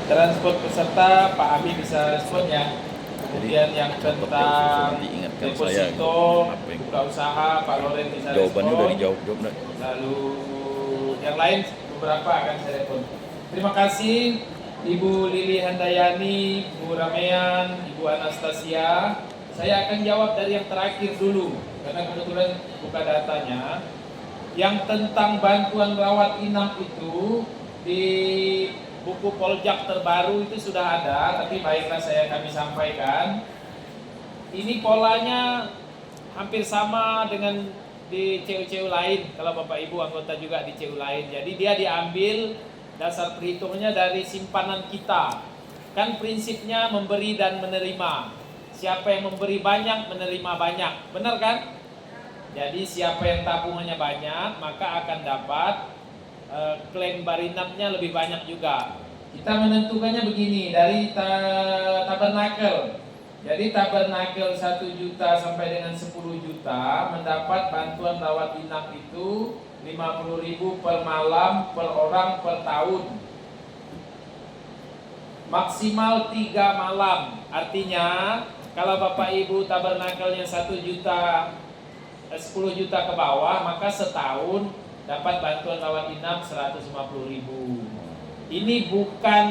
transport peserta, Pak Abi bisa respon ya. Kemudian yang tentang diingatkan saya deposito, apa yang buka usaha, Pak Loren bisa jawabannya udah respon. dijawab. Lalu yang lain beberapa akan saya respon. Terima kasih Ibu Lili Handayani, Bu Ramean, Ibu Anastasia. Saya akan jawab dari yang terakhir dulu, karena kebetulan buka datanya. Yang tentang bantuan rawat inap itu di buku Poljak terbaru itu sudah ada, tapi baiklah kami sampaikan. Ini polanya hampir sama dengan di CU-CU lain, kalau Bapak Ibu anggota juga di CU lain. Jadi dia diambil dasar perhitungannya dari simpanan kita. Kan prinsipnya memberi dan menerima. Siapa yang memberi banyak, menerima banyak. Benar kan? Jadi siapa yang tabungannya banyak, maka akan dapat klaim barinapnya lebih banyak juga. Kita menentukannya begini, dari tabernakel. Jadi tabernakel 1 juta sampai dengan 10 juta mendapat bantuan rawat inap itu 50.000 per malam, per orang, per tahun. Maksimal 3 malam. Artinya kalau Bapak Ibu tabernakelnya 1 juta 10 juta ke bawah, maka setahun dapat bantuan rawat inap 150.000. Ini bukan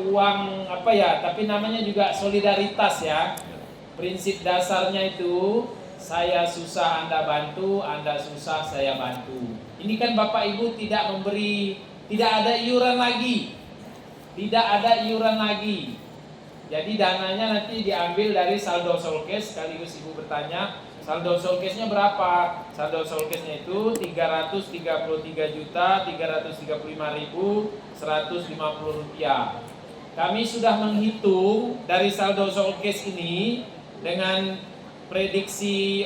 uang apa ya, tapi namanya juga solidaritas ya. Prinsip dasarnya itu saya susah Anda bantu, Anda susah saya bantu. Ini kan Bapak Ibu tidak memberi, tidak ada iuran lagi. Tidak ada iuran lagi. Jadi dananya nanti diambil dari saldo solkes. Sekaligus Ibu bertanya, saldo solkesnya berapa? Saldo solkesnya itu 333.335.150 rupiah. Kami sudah menghitung dari saldo solkes ini dengan prediksi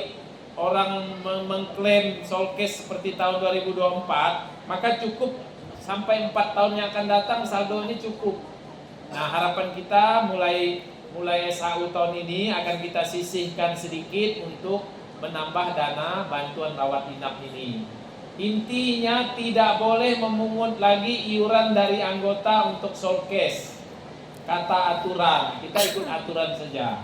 orang mengklaim solkes seperti tahun 2024, maka cukup sampai 4 tahun yang akan datang saldo ini cukup. Nah, harapan kita mulai SAU tahun ini akan kita sisihkan sedikit untuk menambah dana bantuan rawat inap ini. Intinya tidak boleh memungut lagi iuran dari anggota untuk solkes. Kata aturan, kita ikut aturan saja.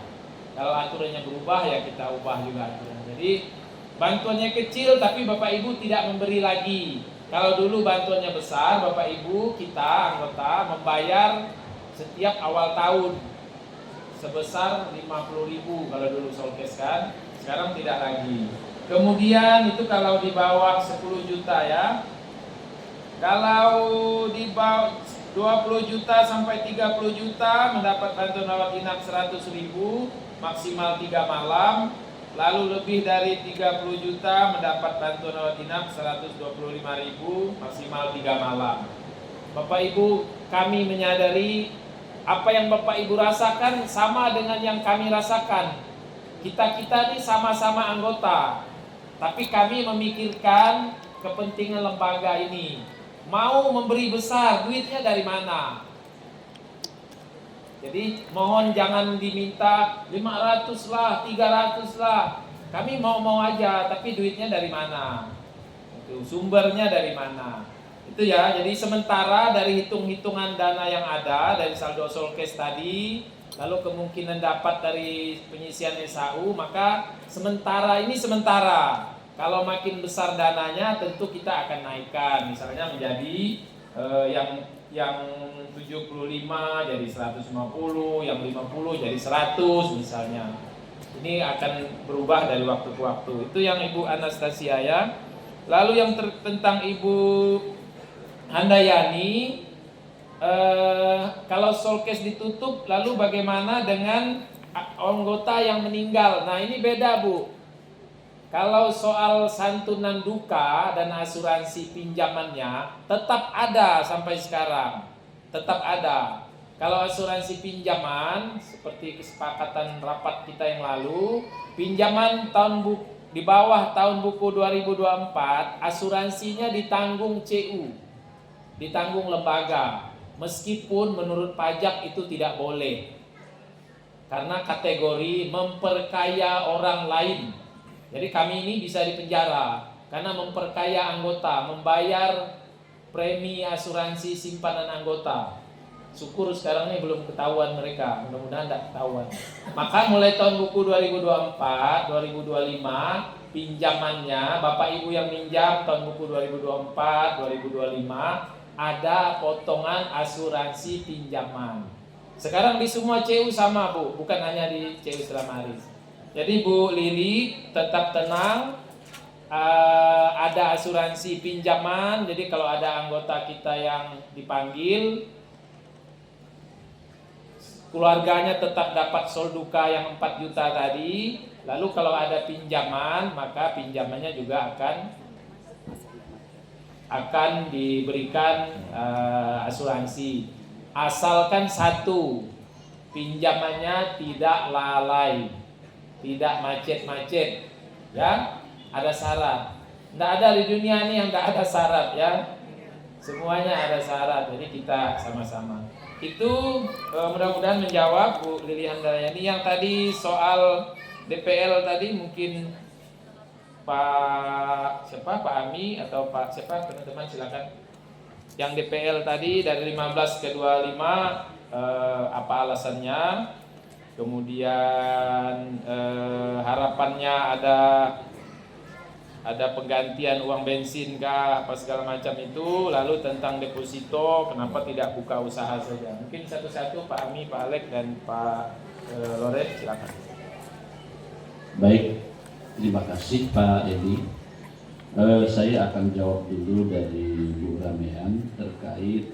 Kalau aturannya berubah ya kita ubah juga aturan. Jadi bantuannya kecil tapi Bapak Ibu tidak memberi lagi. Kalau dulu bantuannya besar, Bapak Ibu kita anggota membayar setiap awal tahun sebesar 50.000 kalau dulu solkes kan, sekarang tidak lagi. Kemudian itu kalau di bawah 10 juta ya. Kalau di bawah 20 juta sampai 30 juta mendapat bantuan rawat inap 100.000 maksimal 3 malam. Lalu lebih dari 30 juta mendapat bantuan rawat inap 125.000 maksimal 3 malam. Bapak Ibu, kami menyadari apa yang Bapak Ibu rasakan sama dengan yang kami rasakan. Kita ini sama-sama anggota, tapi kami memikirkan kepentingan lembaga ini. Mau memberi besar, duitnya dari mana? Jadi mohon jangan diminta 500 lah, 300 lah. Kami mau aja, tapi duitnya dari mana? Itu sumbernya dari mana? Itu ya, jadi sementara dari hitung-hitungan dana yang ada dari saldo solkes tadi, lalu kemungkinan dapat dari penyisian SAU, maka sementara. Kalau makin besar dananya tentu kita akan naikkan, misalnya menjadi yang 75 jadi 150, yang 50 jadi 100 misalnya. Ini akan berubah dari waktu ke waktu. Itu yang Ibu Anastasia ya. Lalu yang tentang Ibu Handayani, kalau solkes ditutup, lalu bagaimana dengan anggota yang meninggal? Nah ini beda Bu. Kalau soal santunan duka dan asuransi pinjamannya tetap ada sampai sekarang, tetap ada. Kalau asuransi pinjaman seperti kesepakatan rapat kita yang lalu, pinjaman di bawah tahun buku 2024, asuransinya ditanggung CU, ditanggung lembaga, meskipun menurut pajak itu tidak boleh karena kategori memperkaya orang lain. Jadi kami ini bisa dipenjara karena memperkaya anggota, membayar premi asuransi simpanan anggota. Syukur sekarang ini belum ketahuan mereka, mudah-mudahan tidak ketahuan. Maka mulai tahun buku 2024, 2025 pinjamannya, Bapak Ibu yang minjam tahun buku 2024, 2025 ada potongan asuransi pinjaman. Sekarang di semua CU sama Bu, bukan hanya di CU Selamaris. Jadi Bu Lili tetap tenang, ada asuransi pinjaman. Jadi kalau ada anggota kita yang dipanggil, keluarganya tetap dapat solduka yang 4 juta tadi. Lalu kalau ada pinjaman, maka pinjamannya juga akan diberikan asuransi. Asalkan satu, pinjamannya tidak lalai, tidak macet-macet, ya. Ada syarat. Tidak ada di dunia ini yang tidak ada syarat, ya. Semuanya ada syarat. Jadi kita sama-sama. Itu mudah-mudahan menjawab Bu Lili Handayani. Yang tadi soal DPL tadi mungkin Pak Ami atau Pak siapa, teman-teman silakan. Yang DPL tadi dari 15 ke 25 apa alasannya? Kemudian harapannya ada penggantian uang bensin kah, apa segala macam itu. Lalu tentang deposito, kenapa tidak buka usaha saja? Mungkin satu-satu Pak Ami, Pak Alek, dan Pak Loret, silakan. Baik, terima kasih Pak Edi. Saya akan jawab dulu dari Bu Ramean terkait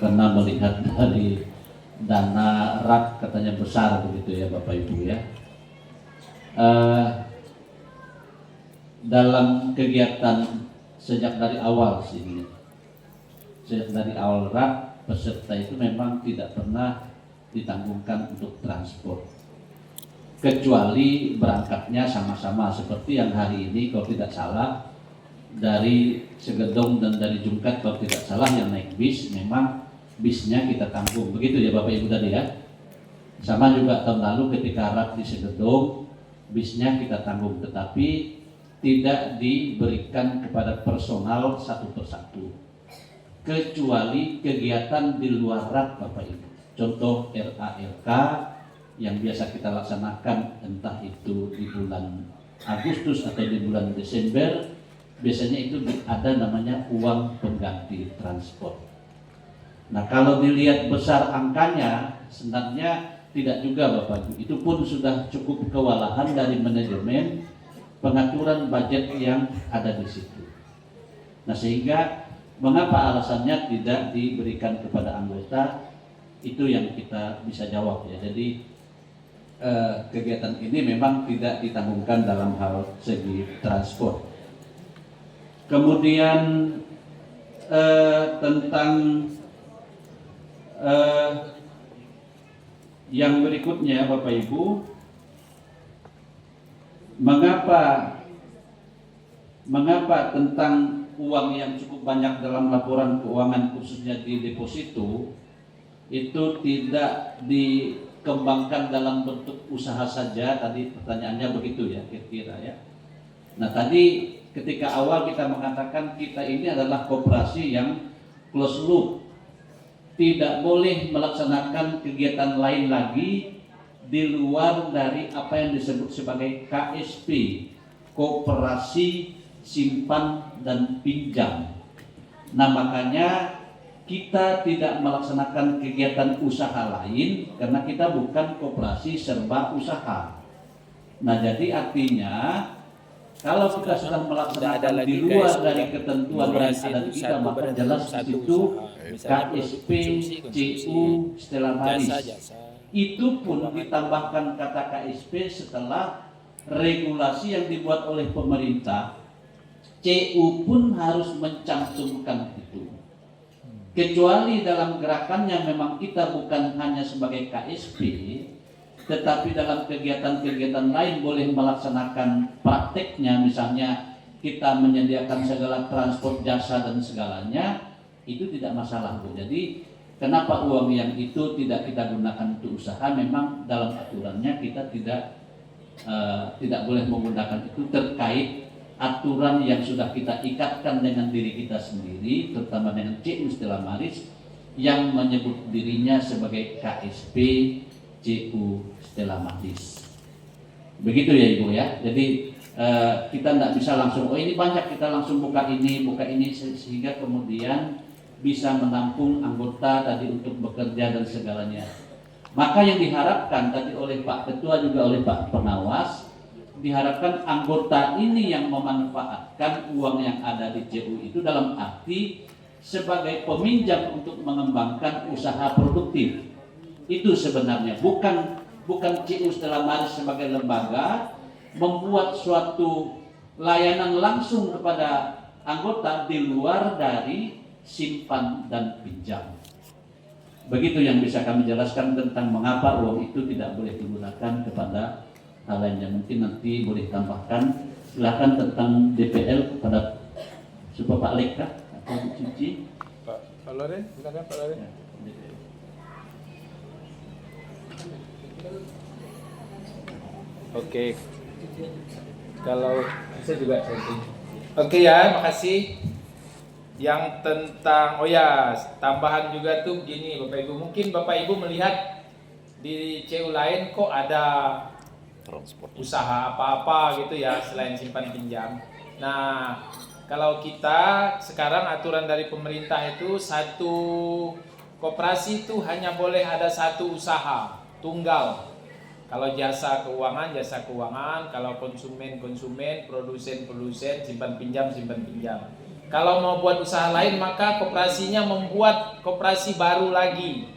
karena melihat dari dana RAK katanya besar begitu ya Bapak Ibu ya. Dalam kegiatan sejak dari awal sini, sejak dari awal RAK, peserta itu memang tidak pernah ditanggungkan untuk transport, kecuali berangkatnya sama-sama seperti yang hari ini kalau tidak salah dari Segedong dan dari Jungkat, kalau tidak salah yang naik bis memang bisnya kita tanggung, begitu ya Bapak Ibu tadi ya. Sama juga tahun lalu ketika RAK di Segedong, bisnya kita tanggung, tetapi tidak diberikan kepada personal satu persatu, kecuali kegiatan di luar RAK Bapak Ibu. Contoh RALK yang biasa kita laksanakan entah itu di bulan Agustus atau di bulan Desember, biasanya itu ada namanya uang pengganti transport. Nah kalau dilihat besar angkanya, sebenarnya tidak juga Bapak Ibu. Itu pun sudah cukup kewalahan dari manajemen pengaturan budget yang ada di situ. Nah sehingga mengapa alasannya tidak diberikan kepada anggota, itu yang kita bisa jawab ya. Jadi kegiatan ini memang tidak ditanggungkan dalam hal segi transport. Kemudian tentang yang berikutnya Bapak Ibu, mengapa tentang uang yang cukup banyak dalam laporan keuangan khususnya di deposito itu tidak dikembangkan dalam bentuk usaha saja? Tadi pertanyaannya begitu ya kira-kira ya. Nah tadi ketika awal kita mengatakan kita ini adalah koperasi yang closed loop, tidak boleh melaksanakan kegiatan lain lagi di luar dari apa yang disebut sebagai KSP, Koperasi Simpan dan Pinjam. Nah makanya kita tidak melaksanakan kegiatan usaha lain karena kita bukan koperasi serba usaha. Nah jadi artinya kalau kita sudah melaksanakan di luar dari ketentuan yang ada di kita, maka jelas di situ KSP, CU, Stella Maris. Itu pun ditambahkan kata KSP setelah regulasi yang dibuat oleh pemerintah. CU pun harus mencantumkan itu. Kecuali dalam gerakan yang memang kita bukan hanya sebagai KSP, tetapi dalam kegiatan-kegiatan lain boleh melaksanakan prakteknya, misalnya kita menyediakan segala transport, jasa dan segalanya, itu tidak masalah Bu. Jadi kenapa uang yang itu tidak kita gunakan untuk usaha? Memang dalam aturannya kita tidak boleh menggunakan itu terkait aturan yang sudah kita ikatkan dengan diri kita sendiri, terutama dengan CU Stella Maris yang menyebut dirinya sebagai KSP CU Stella Maris. Begitu ya Ibu ya. Jadi kita tidak bisa langsung, oh ini banyak, kita langsung buka ini, sehingga kemudian bisa menampung anggota tadi untuk bekerja dan segalanya. Maka yang diharapkan tadi oleh Pak Ketua juga oleh Pak Pengawas, diharapkan anggota ini yang memanfaatkan uang yang ada di CU itu dalam arti sebagai peminjam untuk mengembangkan usaha produktif. Itu sebenarnya bukan CU Stella Maris sebagai lembaga membuat suatu layanan langsung kepada anggota di luar dari simpan dan pinjam. Begitu yang bisa kami jelaskan tentang mengapa uang itu tidak boleh digunakan kepada hal lainnya. Mungkin nanti boleh tambahkan, silakan tentang DPL kepada Pak Leka atau Bu Cici. Pak Loren, silakan Pak Loren. Oke. Kalau saya juga Oke ya, makasih. Yang tentang tambahan juga tuh begini Bapak Ibu, mungkin Bapak Ibu melihat di CU lain kok ada usaha apa-apa gitu ya selain simpan pinjam. Nah, kalau kita sekarang aturan dari pemerintah itu satu koperasi itu hanya boleh ada satu usaha tunggal. Kalau jasa keuangan, kalau konsumen, produsen, simpan pinjam. Kalau mau buat usaha lain maka koperasinya membuat koperasi baru lagi.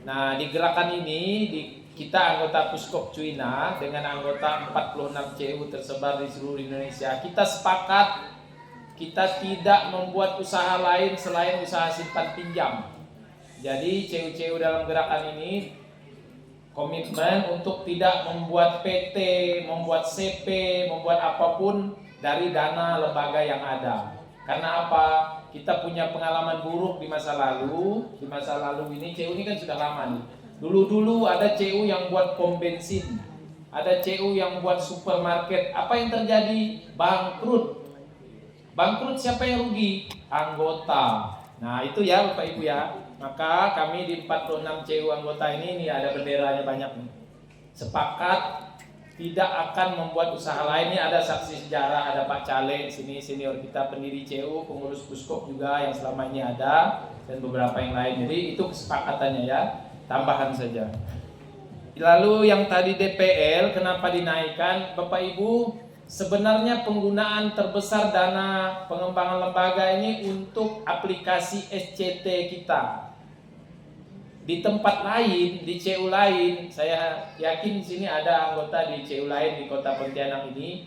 Nah, di gerakan ini kita anggota Puskop Cuina dengan anggota 46 CU tersebar di seluruh Indonesia. Kita sepakat kita tidak membuat usaha lain selain usaha simpan pinjam. Jadi CU-CU dalam gerakan ini komitmen untuk tidak membuat PT, membuat CP, membuat apapun dari dana lembaga yang ada. Karena apa? Kita punya pengalaman buruk di masa lalu. Di masa lalu ini, CU ini kan sudah lama nih. Dulu ada CU yang buat pom bensin, ada CU yang buat supermarket. Apa yang terjadi? Bangkrut. Bangkrut siapa yang rugi? Anggota. Nah itu ya Bapak Ibu ya. Maka kami di 46 CU anggota ini ada benderanya banyak nih. Sepakat tidak akan membuat usaha lain. Ini ada saksi sejarah, ada Pak Cale sini senior kita pendiri CU, pengurus Puskop juga yang selama ini ada dan beberapa yang lain. Jadi itu kesepakatannya ya, tambahan saja. Lalu yang tadi DPL kenapa dinaikkan? Bapak Ibu, sebenarnya penggunaan terbesar dana pengembangan lembaga ini untuk aplikasi SCT kita. Di tempat lain, di CU lain, saya yakin di sini ada anggota di CU lain di Kota Pontianak ini,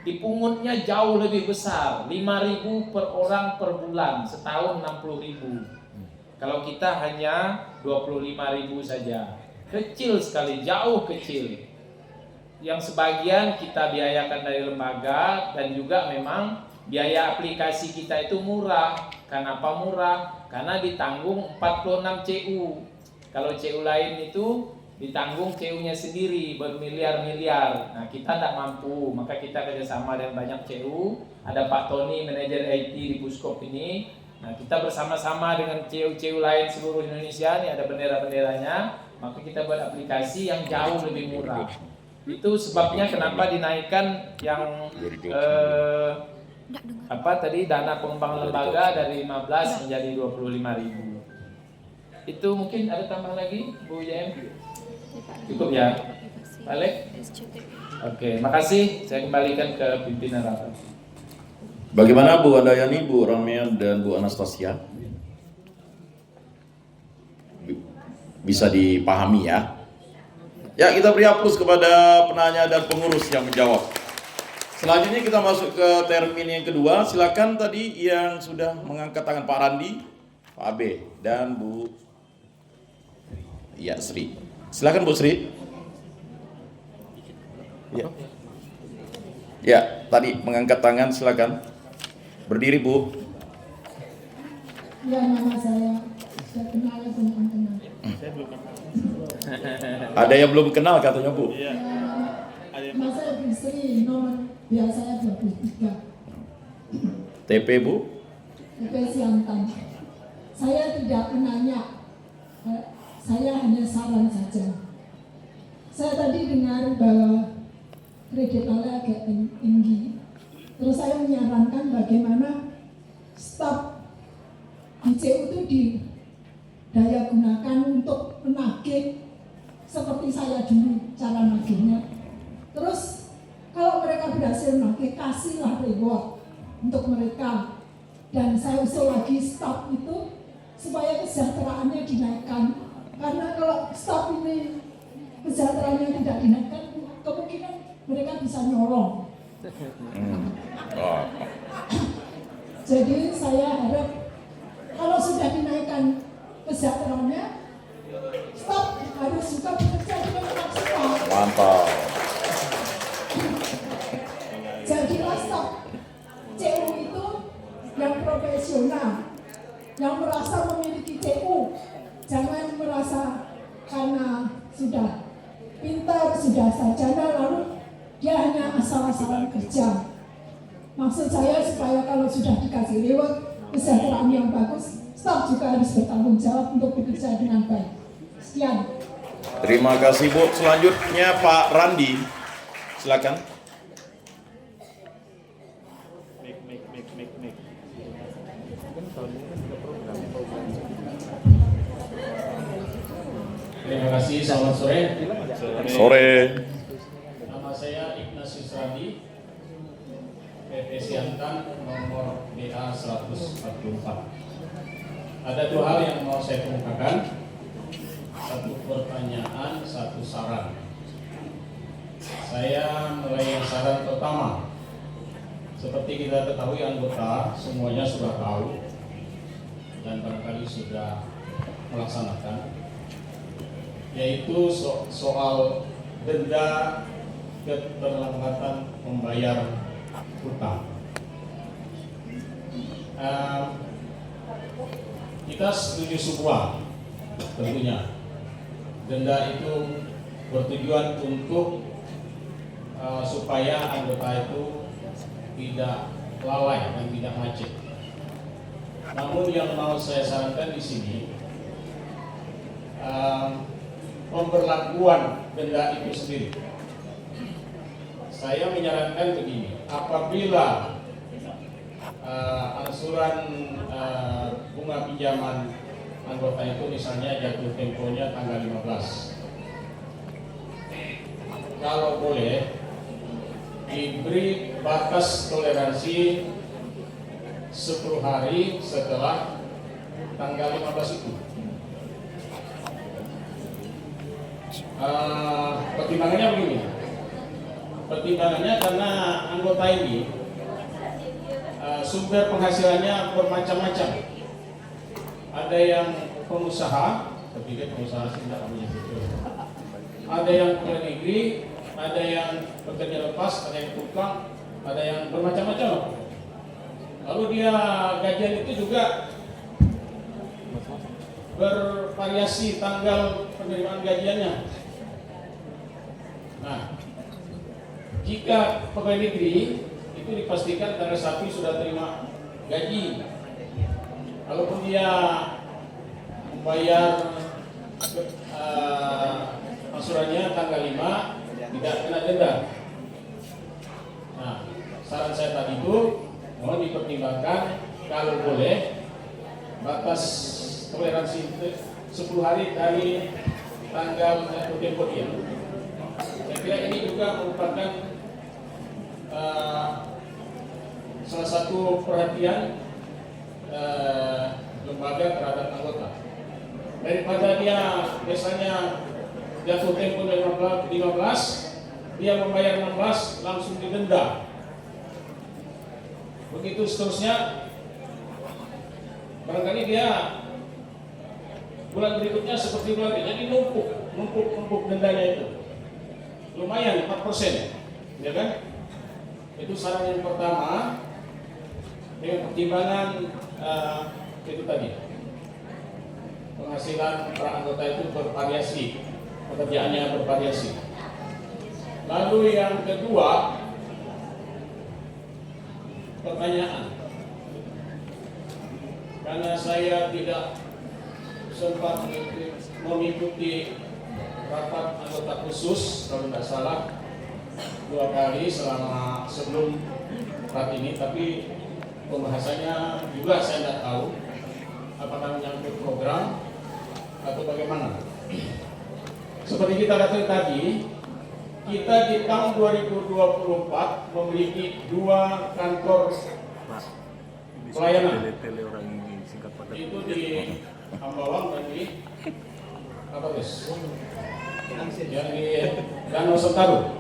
dipungutnya jauh lebih besar, 5.000 per orang per bulan, setahun 60.000. Kalau kita hanya 25.000 saja, kecil sekali, jauh kecil. Yang sebagian kita biayakan dari lembaga dan juga memang biaya aplikasi kita itu murah. Kenapa murah? Karena ditanggung 46 CU. Kalau CU lain itu ditanggung CU-nya sendiri bermiliar-miliar. Nah kita tidak mampu, maka kita kerjasama dengan banyak CU. Ada Pak Tony, manajer IT di Puskop ini. Nah kita bersama-sama dengan CU-CU lain seluruh Indonesia, ini ada bendera-benderanya. Maka kita buat aplikasi yang jauh lebih murah. Itu sebabnya kenapa dinaikkan yang dana pengembangan lembaga dari 15 menjadi 25.000. Itu mungkin ada tambah lagi Bu YM? Cukup ya? Balik? Oke, makasih. Saya kembalikan ke pimpinan rapat. Bagaimana Bu Andayani, Bu Ramean, dan Bu Anastasia? Bisa dipahami ya? Ya, kita beri aplaus kepada penanya dan pengurus yang menjawab. Selanjutnya kita masuk ke termin yang kedua. Silakan tadi yang sudah mengangkat tangan Pak Randi, Pak Abe, dan Bu Sri. Silakan Bu Sri. Ya, tadi mengangkat tangan, silakan. Berdiri Bu. Ya, nama saya kenal teman-teman. Ada yang belum kenal katanya Bu. Masa Sri nomor biar saya 23. TP Bu? TP Siantan. Saya tidak menanya, saya hanya saran saja. Saya tadi dengar bahwa kredit ALE agak tinggi. Terus saya menyarankan bagaimana staf ICU itu didaya gunakan untuk menagih seperti saya dulu cara nagihnya. Terus kalau mereka berhasil nagih, kasihlah reward untuk mereka. Dan saya usul lagi staf itu supaya kesejahteraannya dinaikkan. Karena kalau staf ini kesejahteraannya tidak dinaikkan, kemungkinan mereka bisa nyolong. Oh. Jadi saya harap kalau sudah dinaikkan kesejahteraannya, staf harus juga bekerja dengan maksimal. Mantap. Jadilah staf CU itu yang profesional, yang merasa memiliki CU. Jangan merasa karena sudah pintar, sudah sarjana, lalu dia hanya asal-asalan kerja. Maksud saya supaya kalau sudah dikasih reward kesejahteraan yang bagus, staf juga harus bertanggung jawab untuk bekerja dengan baik. Sekian. Terima kasih Bu. Selanjutnya Pak Randi. Silakan. Terima kasih, selamat sore. Sore. Nama saya Ignatius Randi, PP Siantan nomor BA 144. Ada dua hal yang mau saya kemukakan, satu pertanyaan, satu saran. Saya mulai yang saran pertama. Seperti kita ketahui anggota semuanya sudah tahu dan barangkali sudah melaksanakan, yaitu soal denda keterlambatan membayar hutang. Kita setuju semua tentunya denda itu bertujuan untuk supaya anggota itu tidak lalai dan tidak macet. Namun yang mau saya sarankan di sini, pemberlakuan denda itu sendiri. Saya menyarankan begini, apabila angsuran bunga pinjaman anggota itu misalnya jatuh temponya tanggal 15, kalau boleh diberi batas toleransi 10 hari setelah tanggal 15 itu. Pertimbangannya begini, pertimbangannya karena anggota ini sumber penghasilannya bermacam-macam. Ada yang pengusaha, ketiga pengusaha tidak punya itu. Ada yang pegawai negeri, ada yang pekerja lepas, ada yang tukang, ada yang bermacam-macam. Lalu dia gajian itu juga bervariasi tanggal penerimaan gajiannya. Nah, jika pegawai negeri itu dipastikan tanggal 1 sudah terima gaji. Kalaupun dia membayar angsurannya tanggal 5, tidak kena denda. Nah, saran saya tadi itu mohon dipertimbangkan kalau boleh batas toleransi 10 hari dari tanggal jatuh tempo dia. Saya kira ini juga merupakan salah satu perhatian lembaga terhadap anggota. Daripada dia biasanya jatuh tempo 15, dia membayar 16 langsung didenda. Begitu seterusnya, barangkali dia bulan berikutnya seperti bulan ini, jadi numpuk dendanya itu. Lumayan 4%, ya kan? Itu saran yang pertama. Dengan pertimbangan itu tadi, penghasilan para anggota itu bervariasi, pekerjaannya bervariasi. Lalu yang kedua, pertanyaan. Karena saya tidak sempat mengikuti rapat anggota khusus, kalau tidak salah 2 kali selama sebelum rapat ini, tapi pembahasannya juga saya tidak tahu apakah menyangkut program atau bagaimana. Seperti kita katakan tadi, kita di tahun 2024 memiliki 2 kantor pelayanan. Itu di Ambawang dan di apa guys? Yang di Danau Sentarum.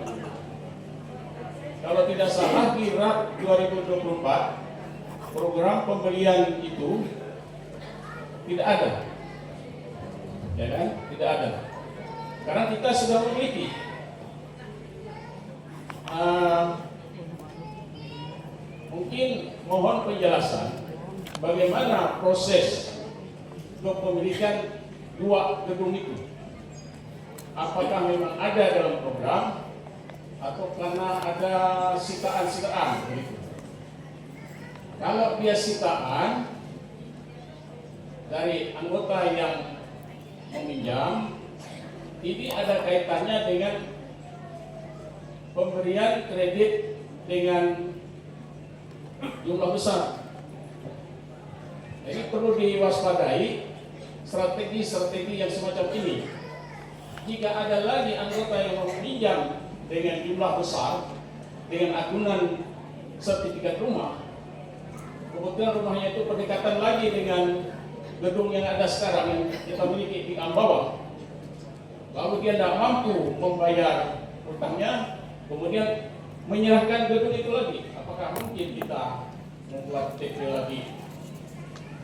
Kalau tidak salah di RAP 2024 program pembelian itu tidak ada, ya kan? Tidak ada. Karena kita sudah memiliki. Mungkin mohon penjelasan bagaimana proses kepemilikan 2 gedung itu. Apakah memang ada dalam program atau karena ada sitaan begitu. Kalau dia sitaan dari anggota yang meminjam, ini ada kaitannya dengan pemberian kredit dengan jumlah besar. Jadi perlu diwaspadai strategi-strategi yang semacam ini. Jika ada lagi anggota yang meminjam dengan jumlah besar, dengan agunan sertifikat rumah, kebetulan rumahnya itu berdekatan lagi dengan gedung yang ada sekarang yang kita miliki di Ambawang, lalu dia tidak mampu membayar utangnya, kemudian menyerahkan gedung itu lagi, apakah mungkin kita membuat TP lagi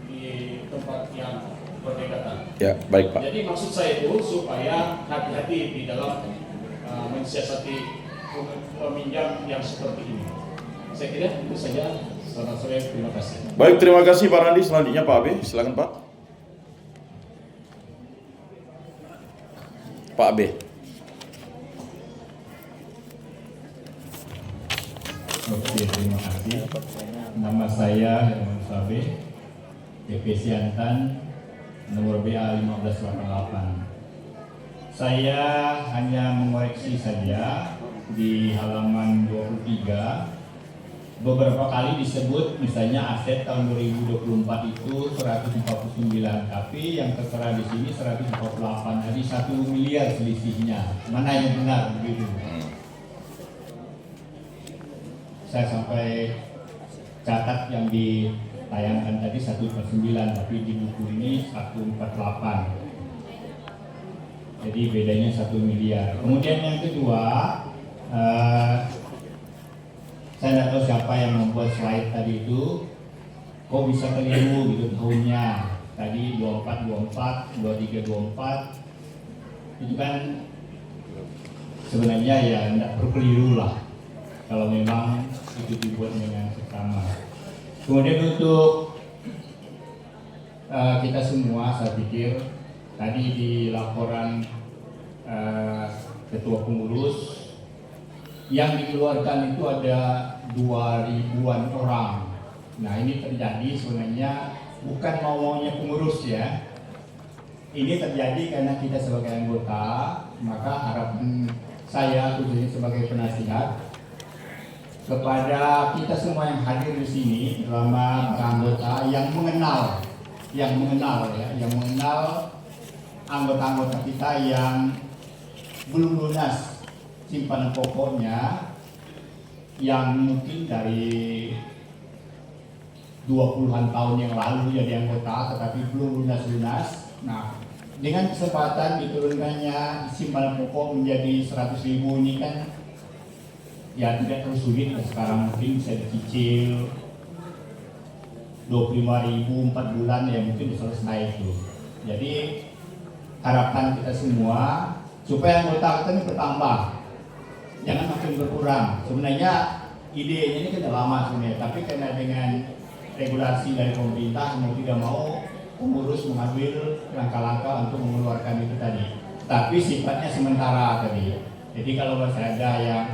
di tempat yang berdekatan? Ya, baik Pak. Jadi maksud saya itu supaya hati-hati di dalam mensiasati peminjam yang seperti ini. Saya kira itu saja. Selamat sore, terima kasih. Baik, terima kasih Pak Randi. Selanjutnya Pak Abe, silakan Pak. Pak Abe. Oke, terima kasih. Nama saya Herman Sabe, DP Siantan, nomor BA 1588. Saya hanya mengoreksi saja di halaman 23. Beberapa kali disebut misalnya aset tahun 2024 itu 149, tapi yang tertera di sini 148, jadi 1 miliar selisihnya. Mana yang benar begitu? Saya sampai catat yang ditayangkan tadi 149, tapi di buku ini 148. Jadi bedanya 1 miliar. Kemudian yang kedua, saya tidak tahu siapa yang membuat slide tadi itu, kok bisa keliru gitu tahunnya. Tadi 24, 23, 24, itu kan sebenarnya ya tidak perlu keliru lah kalau memang itu dibuat dengan seksama. Kemudian untuk kita semua, saya pikir tadi di laporan ketua pengurus yang dikeluarkan itu ada 2.000-an orang. Nah ini terjadi sebenarnya bukan mau-maunya pengurus ya. Ini terjadi karena kita sebagai anggota, maka harapan saya khususnya sebagai penasihat kepada kita semua yang hadir di sini, terutama para anggota yang mengenal anggota-anggota kita yang belum lunas simpanan pokoknya, yang mungkin dari 20-an tahun yang lalu jadi anggota tetapi belum lunas-lunas. Nah, dengan kesempatan diturunkannya simpanan pokok menjadi 100.000 ini kan ya tidak terlalu sulit. Sekarang mungkin bisa dicicil 25.000 4 bulan ya mungkin bisa selesai itu. Jadi harapan kita semua supaya anggota kita ini bertambah, jangan makin berkurang. Sebenarnya idenya ini kan lama sebenarnya, tapi karena dengan regulasi dari pemerintah mau tidak mau pengurus mengambil langkah-langkah untuk mengeluarkan itu tadi. Tapi sifatnya sementara tadi. Jadi kalau masih ada yang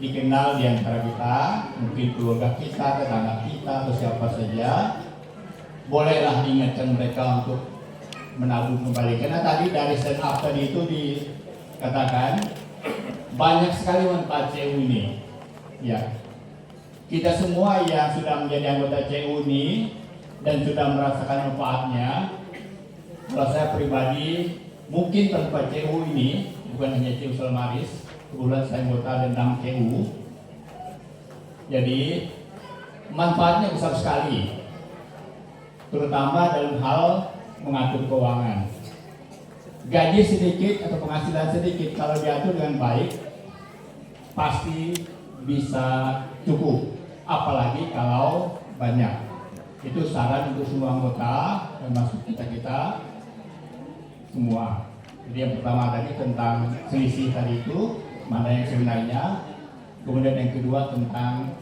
dikenal di antara kita, mungkin keluarga kita, tetangga kita, atau siapa saja, bolehlah diingatkan mereka untuk menabung kembali. Karena tadi dari stand up tadi itu dikatakan banyak sekali manfaat CU ini. Ya, kita semua yang sudah menjadi anggota CU ini dan sudah merasakan manfaatnya. Kalau saya pribadi, mungkin tanpa CU ini, bukan hanya CU Selmaris, kebetulan saya anggota dan 6 CU. Jadi manfaatnya besar sekali, terutama dalam hal mengatur keuangan. Gaji sedikit atau penghasilan sedikit kalau diatur dengan baik pasti bisa cukup, apalagi kalau banyak. Itu saran untuk semua anggota, termasuk kita semua. Jadi yang pertama tadi tentang selisih tadi itu, mana yang sebenarnya. Kemudian yang kedua tentang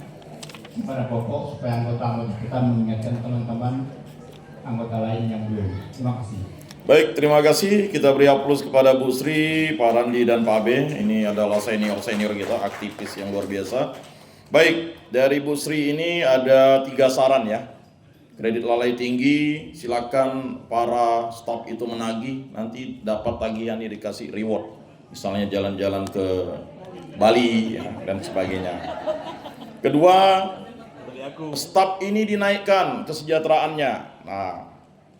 pada pokok supaya anggota-anggota kita mengingatkan teman-teman anggota lain yang belum. Terima kasih. Baik, terima kasih. Kita beri aplaus kepada Bu Sri, Pak Randi, dan Pak Abe. Ini adalah senior-senior kita, aktivis yang luar biasa. Baik, dari Bu Sri ini ada 3 saran ya. Kredit lalai tinggi, silakan para staf itu menagih, nanti dapat tagihannya dikasih reward. Misalnya jalan-jalan ke Bali ya, dan sebagainya. Kedua, staf ini dinaikkan kesejahteraannya. Nah,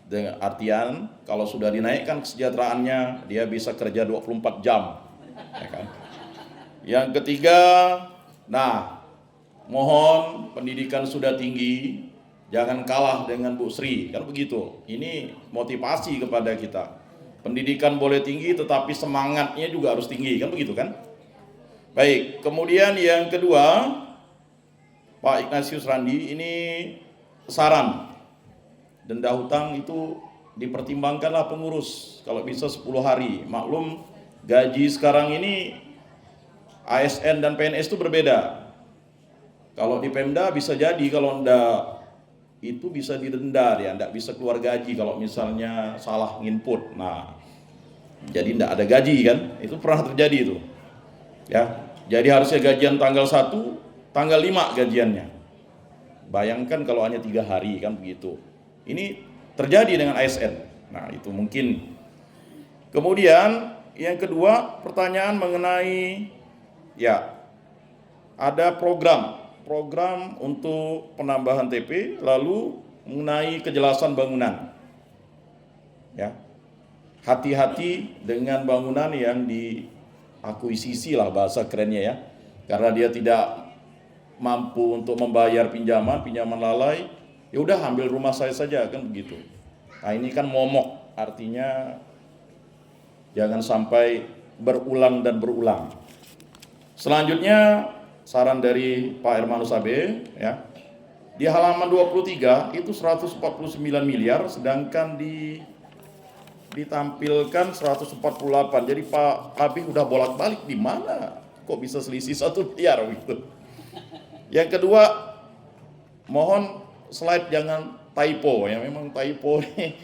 dengan artian kalau sudah dinaikkan kesejahteraannya, dia bisa kerja 24 jam. Ya kan? Yang ketiga, nah, mohon pendidikan sudah tinggi, jangan kalah dengan Bu Sri, kan begitu. Ini motivasi kepada kita. Pendidikan boleh tinggi, tetapi semangatnya juga harus tinggi, kan begitu kan? Baik, kemudian yang kedua, Pak Ignatius Randi, ini saran. Denda hutang itu dipertimbangkanlah pengurus, kalau bisa 10 hari. Maklum, gaji sekarang ini ASN dan PNS itu berbeda. Kalau di Pemda bisa jadi, kalau enggak itu bisa didenda ya, enggak bisa keluar gaji kalau misalnya salah nginput. Nah, jadi enggak ada gaji kan? Itu pernah terjadi itu. Ya. Jadi harusnya gajian tanggal 1, tanggal 5 gajiannya. Bayangkan kalau hanya 3 hari kan begitu. Ini terjadi dengan ASN. Nah, itu mungkin. Kemudian yang kedua, pertanyaan mengenai ya ada program untuk penambahan TP, lalu mengenai kejelasan bangunan. Ya. Hati-hati dengan bangunan yang diakuisisi lah bahasa kerennya ya. Karena dia tidak mampu untuk membayar pinjaman lalai, ya udah ambil rumah saya saja kan begitu. Nah, ini kan momok, artinya jangan sampai berulang dan berulang. Selanjutnya saran dari Pak Hermanus Abe ya. Di halaman 23 itu 149 miliar, sedangkan ditampilkan 148. Jadi Pak Abe udah bolak-balik, di mana kok bisa selisih 1 miliar gitu. Yang kedua, mohon slide jangan typo ya, memang typo nih.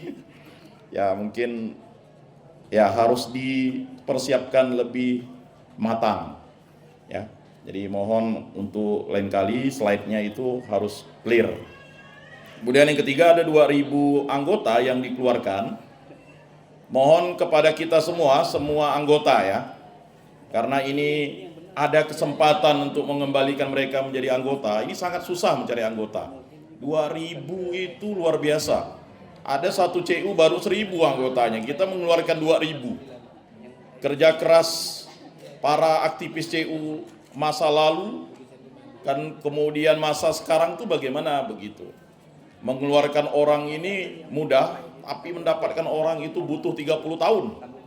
Ya mungkin ya harus dipersiapkan lebih matang ya. Jadi mohon untuk lain kali slide-nya itu harus clear. Kemudian yang ketiga, ada 2.000 anggota yang dikeluarkan. Mohon kepada kita semua anggota ya, karena ini ada kesempatan untuk mengembalikan mereka menjadi anggota. Ini sangat susah mencari anggota. 2.000 itu luar biasa. Ada satu CU baru 1.000 anggotanya, kita mengeluarkan 2.000. Kerja keras para aktivis CU masa lalu kan, kemudian masa sekarang tuh bagaimana begitu. Mengeluarkan orang ini mudah, tapi mendapatkan orang itu butuh 30 tahun.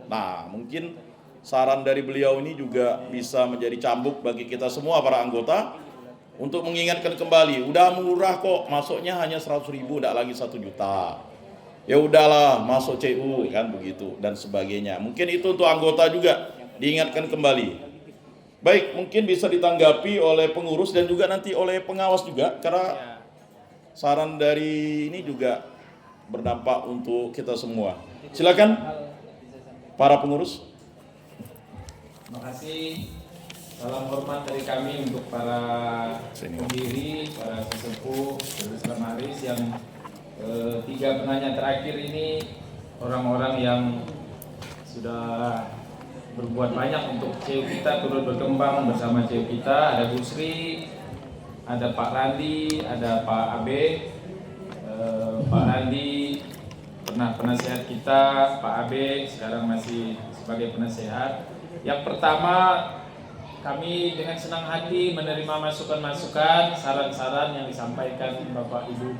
Nah, mungkin saran dari beliau ini juga bisa menjadi cambuk bagi kita semua para anggota untuk mengingatkan kembali, udah murah kok, masuknya hanya 100.000, enggak lagi 1 juta. Ya udahlah, masuk CU kan begitu dan sebagainya. Mungkin itu untuk anggota juga diingatkan kembali. Baik, mungkin bisa ditanggapi oleh pengurus dan juga nanti oleh pengawas juga, karena saran dari ini juga berdampak untuk kita semua. Silakan para pengurus. Terima kasih Salam hormat dari kami untuk para pendiri, para sesepuh, Islam Aris yang tiga penanya terakhir ini orang-orang yang sudah berbuat banyak untuk CEU kita turut berkembang bersama CEU kita. Ada Bu Sri, ada Pak Randi, ada Pak Abe. Pak Randi pernah penasehat kita, Pak Abe sekarang masih sebagai penasehat. Yang pertama, kami dengan senang hati menerima masukan-masukan, saran-saran yang disampaikan Bapak Ibu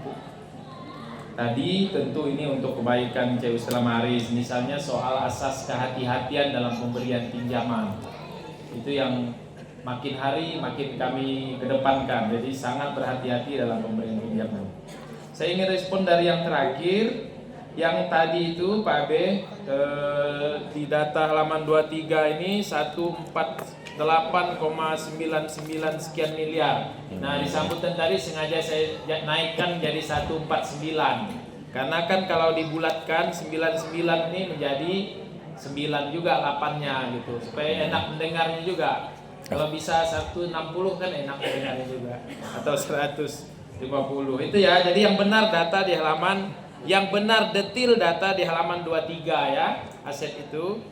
tadi. Tentu ini untuk kebaikan CEU Islam Aris. Misalnya soal asas kehati-hatian dalam pemberian pinjaman, itu yang makin hari makin kami kedepankan. Jadi sangat berhati-hati dalam pemberian pinjaman. Saya ingin respon dari yang terakhir, yang tadi itu Pak Abe, di data halaman 23 ini 148,99 sekian miliar. Nah, di sambutan tadi sengaja saya naikkan jadi 149. Karena kan kalau dibulatkan 99 ini menjadi 9 juga 8-nya gitu, supaya enak mendengarnya juga. Kalau bisa 160 kan enak mendengarnya juga, atau 150. Itu ya. Jadi yang benar data di halaman, yang benar detil data di halaman 23 ya, aset itu.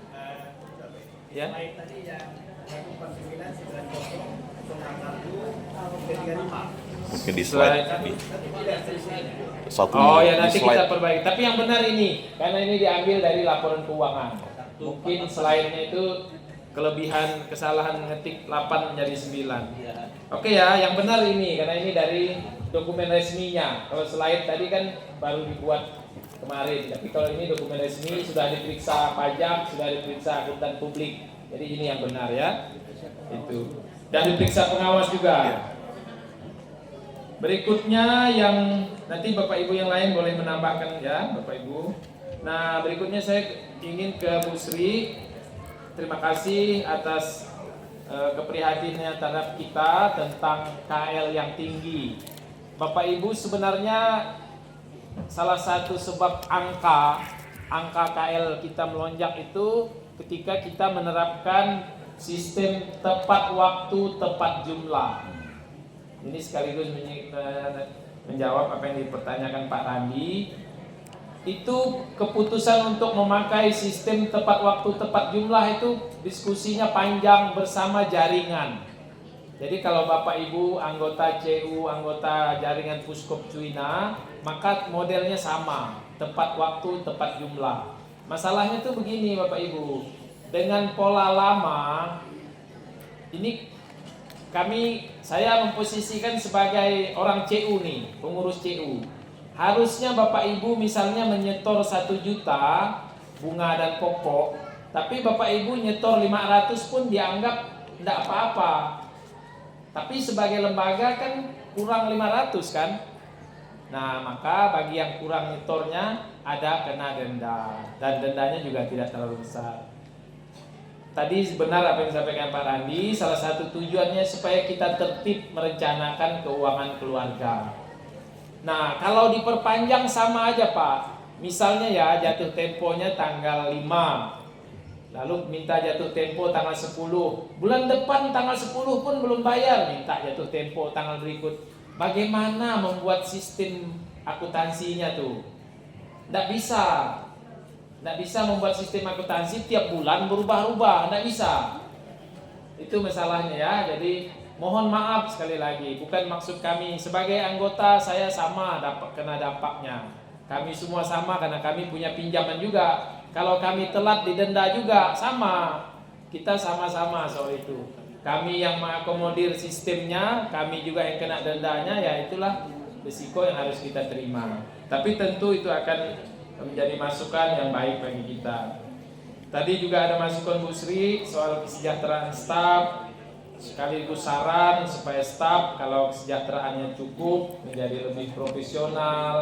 Ya. Mungkin di slide. Satu Oh ya, nanti di slide. kita perbaiki. Tapi yang benar ini, karena ini diambil dari laporan keuangan. Mungkin slide-nya itu kelebihan kesalahan ngetik 8 menjadi 9. Oke ya, yang benar ini karena ini dari dokumen resminya. Kalau slide tadi kan baru dibuat kemarin, tapi kalau ini dokumen resmi, sudah diperiksa pajak, sudah diperiksa akuntan publik. Jadi ini yang benar ya. Itu. Dan diperiksa pengawas juga. Berikutnya yang nanti Bapak Ibu yang lain boleh menambahkan ya, Bapak Ibu. Nah, berikutnya saya ingin ke Bu Sri. Terima kasih atas keprihatinannya terhadap kita tentang KL yang tinggi. Bapak Ibu, sebenarnya salah satu sebab angka KL kita melonjak itu ketika kita menerapkan sistem tepat waktu, tepat jumlah. Ini sekaligus menjawab apa yang dipertanyakan Pak Randi. Itu keputusan untuk memakai sistem tepat waktu, tepat jumlah itu diskusinya panjang bersama jaringan. Jadi kalau Bapak Ibu anggota CEU, anggota jaringan Puskop Cuina, maka modelnya sama, tepat waktu, tepat jumlah. Masalahnya tuh begini Bapak Ibu, dengan pola lama, ini saya memposisikan sebagai orang CEU nih, pengurus CEU. Harusnya Bapak Ibu misalnya menyetor 1 juta bunga dan pokok, tapi Bapak Ibu nyetor 500 pun dianggap tidak apa-apa. Tapi sebagai lembaga kan kurang 500 kan. Nah, maka bagi yang kurang nyetornya ada kena denda, dan dendanya juga tidak terlalu besar. Tadi benar apa yang disampaikan Pak Randi, salah satu tujuannya supaya kita tertib merencanakan keuangan keluarga. Nah, kalau diperpanjang sama aja Pak. Misalnya ya jatuh temponya tanggal 5, lalu minta jatuh tempo tanggal 10. Bulan depan tanggal 10 pun belum bayar, minta jatuh tempo tanggal berikut. Bagaimana membuat sistem akuntansinya tuh? Tidak bisa. Tidak bisa membuat sistem akuntansi tiap bulan berubah-ubah, tidak bisa. Itu masalahnya ya. Jadi mohon maaf sekali lagi, bukan maksud kami sebagai anggota saya sama kena dampaknya. Kami semua sama karena kami punya pinjaman juga. Kalau kami telat didenda juga sama. Kita sama-sama soal itu. Kami yang mengakomodir sistemnya, kami juga yang kena dendanya, ya itulah risiko yang harus kita terima. Tapi tentu itu akan menjadi masukan yang baik bagi kita. Tadi juga ada masukan Bu Sri soal kesejahteraan staf, sekaligus saran supaya staf kalau kesejahteraannya cukup menjadi lebih profesional.